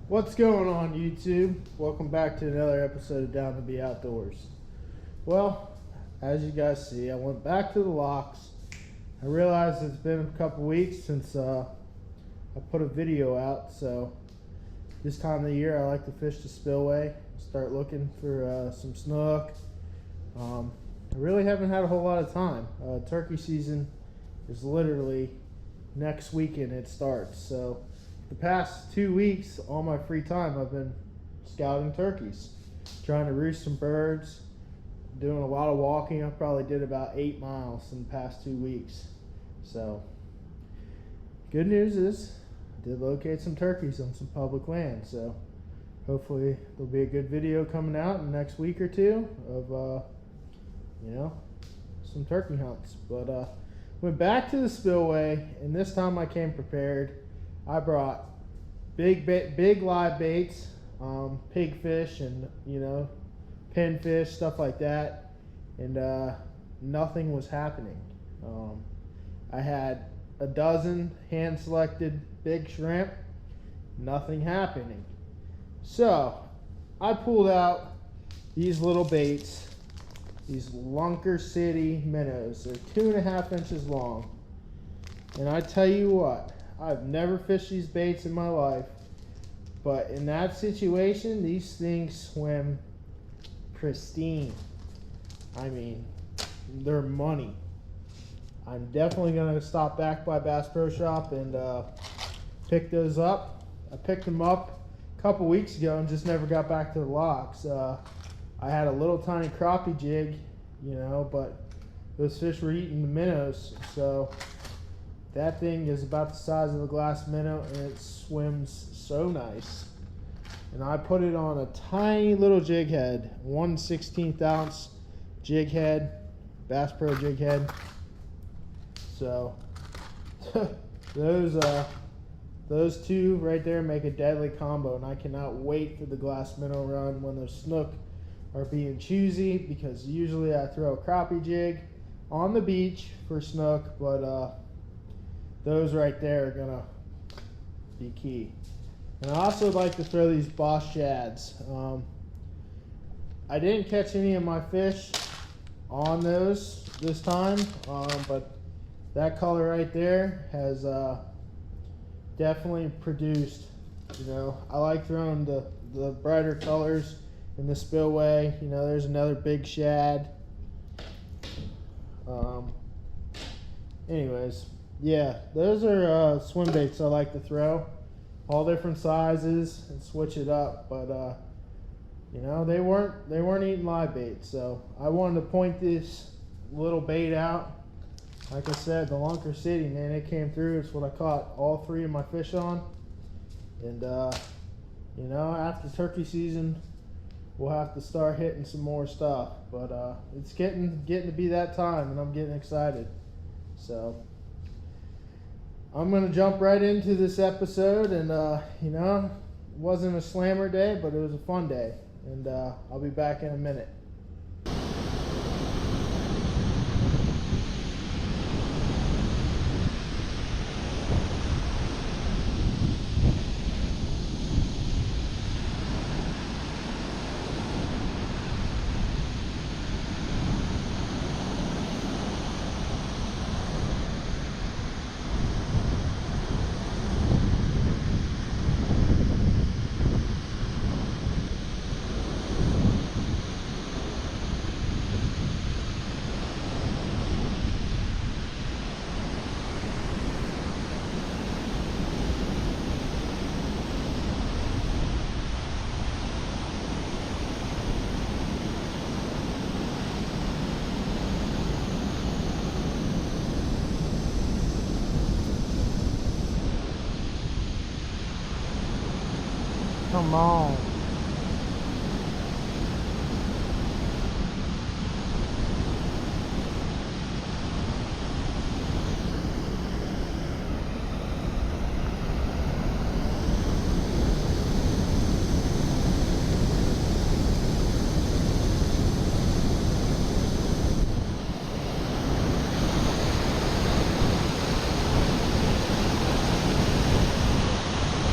What's going on, YouTube? Welcome back to another episode of Down to Be Outdoors. Well, as you guys see, I went back to the locks. I realized it's been a couple weeks since I put a video out, so this time of the year I like to fish the spillway, start looking for some snook. I really haven't had a whole lot of time. Turkey season is literally next weekend it starts, so the past 2 weeks, all my free time, I've been scouting turkeys, trying to roost some birds, doing a lot of walking. I probably did about 8 miles in the past 2 weeks. So, good news is, I did locate some turkeys on some public land. So, hopefully there'll be a good video coming out in the next week or two of, some turkey hunts. But went back to the spillway, and this time I came prepared. I brought big live baits, pigfish and pinfish, stuff like that, and nothing was happening. I had a dozen hand selected big shrimp, nothing happening. So I pulled out these little baits, these Lunker City minnows. They're 2.5 inches long, and I tell you what, I've never fished these baits in my life, but in that situation, these things swim pristine. I mean, they're money. I'm definitely going to stop back by Bass Pro Shop and pick those up. I picked them up a couple weeks ago and just never got back to the locks. I had a little tiny crappie jig, but those fish were eating the minnows, so that thing is about the size of a glass minnow, and it swims so nice. And I put it on a tiny little jig head, 1/16 ounce jig head, Bass Pro jig head. So those two right there make a deadly combo, and I cannot wait for the glass minnow run when those snook are being choosy, because usually I throw a crappie jig on the beach for snook, but those right there are gonna be key. And I also like to throw these Boss Shads. I didn't catch any of my fish on those this time, but that color right there has definitely produced. I like throwing the brighter colors in the spillway. There's another big shad. Anyways. Yeah, those are swim baits I like to throw, all different sizes, and switch it up. But they weren't eating live bait, so I wanted to point this little bait out. Like I said, the Lunker City, man, it came through. It's what I caught all 3 of my fish on. And after turkey season, we'll have to start hitting some more stuff. But it's getting to be that time, and I'm getting excited. So I'm going to jump right into this episode, and it wasn't a slammer day, but it was a fun day, and I'll be back in a minute. Come on.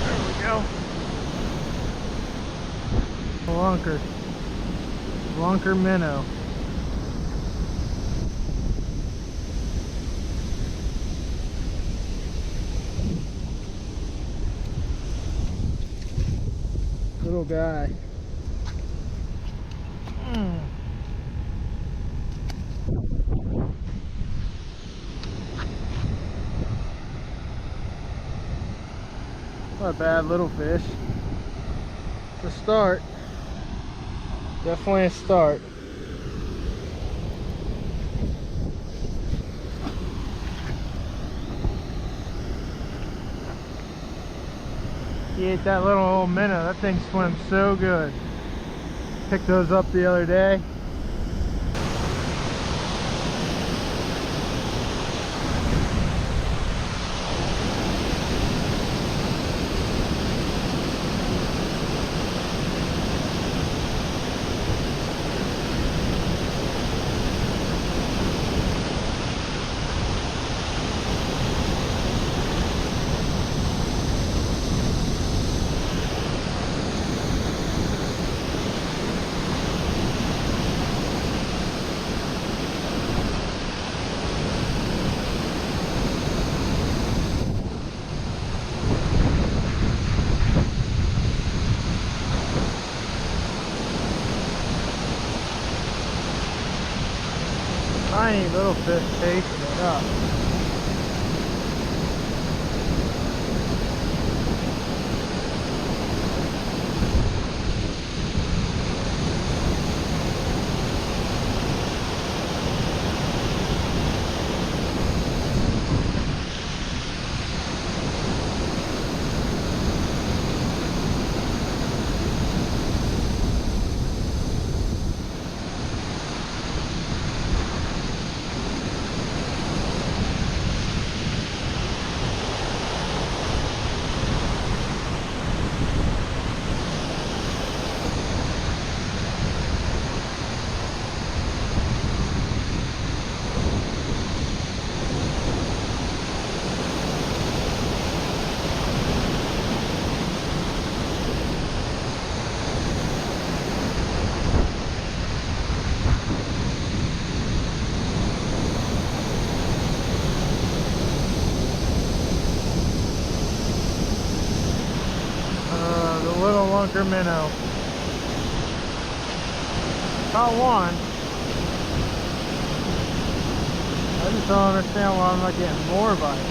There we go. Lunker. Lunker minnow. Little guy. Not a bad little fish. It's a start. Definitely a start. He ate that little old minnow. That thing swims so good. Picked those up the other day. Tiny little fish chasing it up. Little lunker minnow. Caught one. I just don't understand why I'm not getting more bites.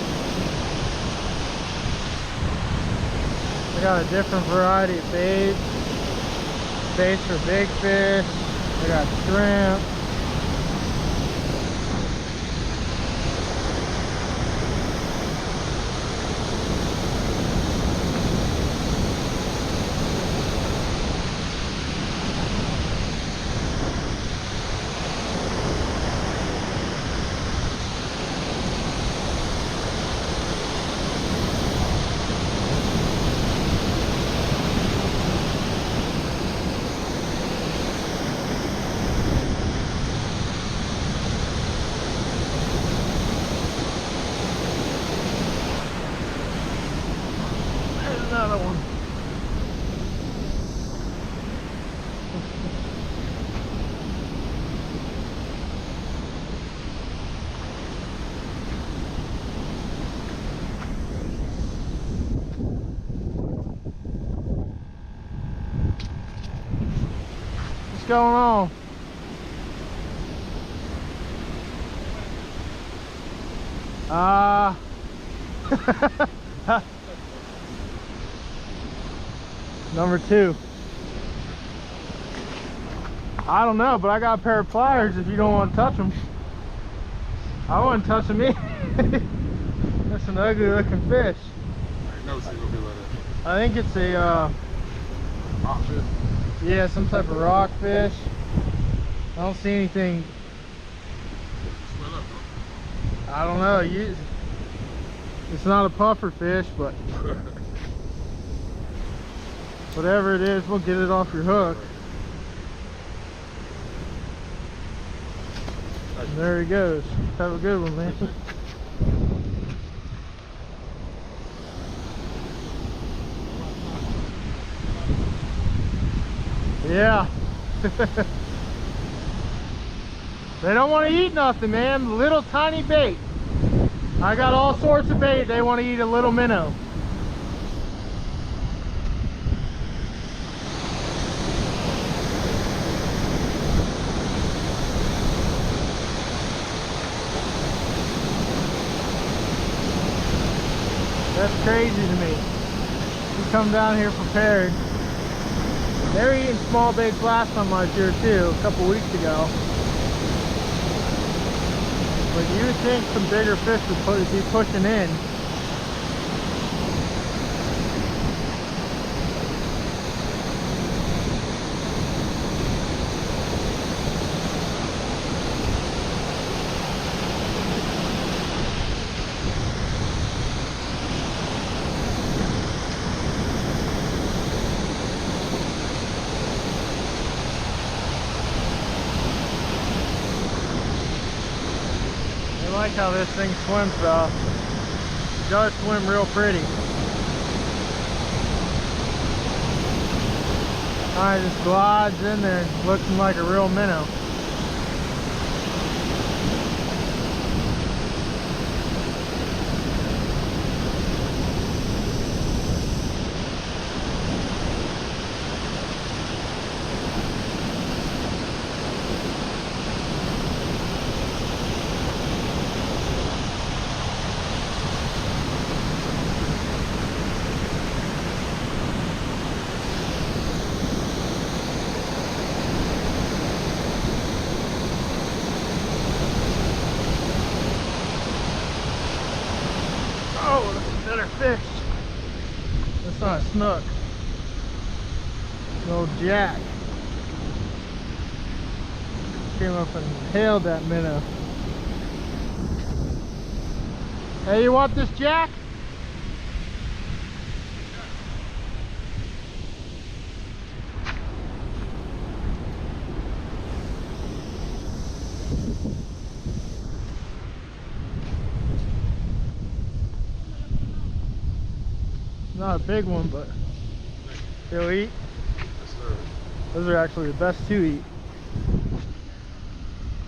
I got a different variety of baits. Baits for big fish. I got shrimp. Another one. What's going on? Number 2. I don't know, but I got a pair of pliers if you don't want to touch them. I wouldn't touch them either. That's an ugly looking fish. I think it's a rockfish. Yeah, some type of rockfish. I don't see anything. I don't know. It's not a puffer fish, but whatever it is, we'll get it off your hook. And there he goes. Have a good one, man. Yeah. They don't want to eat nothing, man. Little tiny bait. I got all sorts of bait. They want to eat a little minnow. That's crazy to me. You come down here prepared. They were eating small baits last time I was here too, a couple weeks ago. But you would think some bigger fish would be pushing in. I like how this thing swims though. It does swim real pretty. Alright, just glides in there looking like a real minnow. Oh, that's a better fish. That's not a snook. An old jack. Came up and hailed that minnow. Hey, you want this jack? Not a big one, but he'll eat. Yes, sir. Those are actually the best to eat.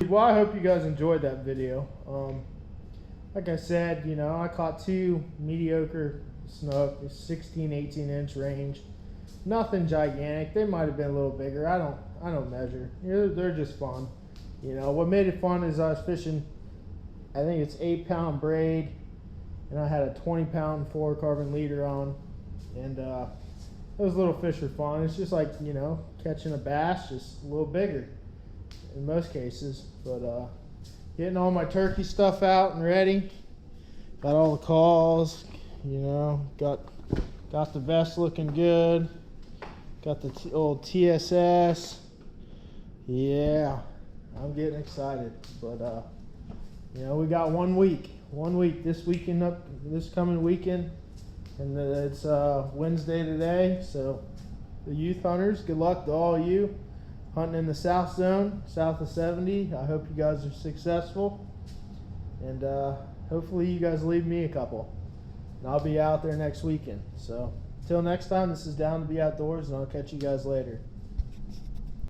Well, I hope you guys enjoyed that video. Like I said, you know, I caught two mediocre snook, 16, 18-inch range. Nothing gigantic. They might have been a little bigger. I don't measure. They're just fun. You know, what made it fun is I was fishing, I think it's 8-pound braid, and I had a 20-pound fluorocarbon leader on, and those little fish are fun. It's just like, you know, catching a bass, just a little bigger in most cases. But getting all my turkey stuff out and ready, got all the calls, you know, got the vest looking good, got the old TSS. Yeah, I'm getting excited. But you know, we got 1 week this weekend, this coming weekend, and it's Wednesday today. So the youth hunters, good luck to all you hunting in the South Zone, south of 70. I hope you guys are successful, and hopefully you guys leave me a couple, and I'll be out there next weekend. So until next time, this is Down to Be Outdoors, and I'll catch you guys later.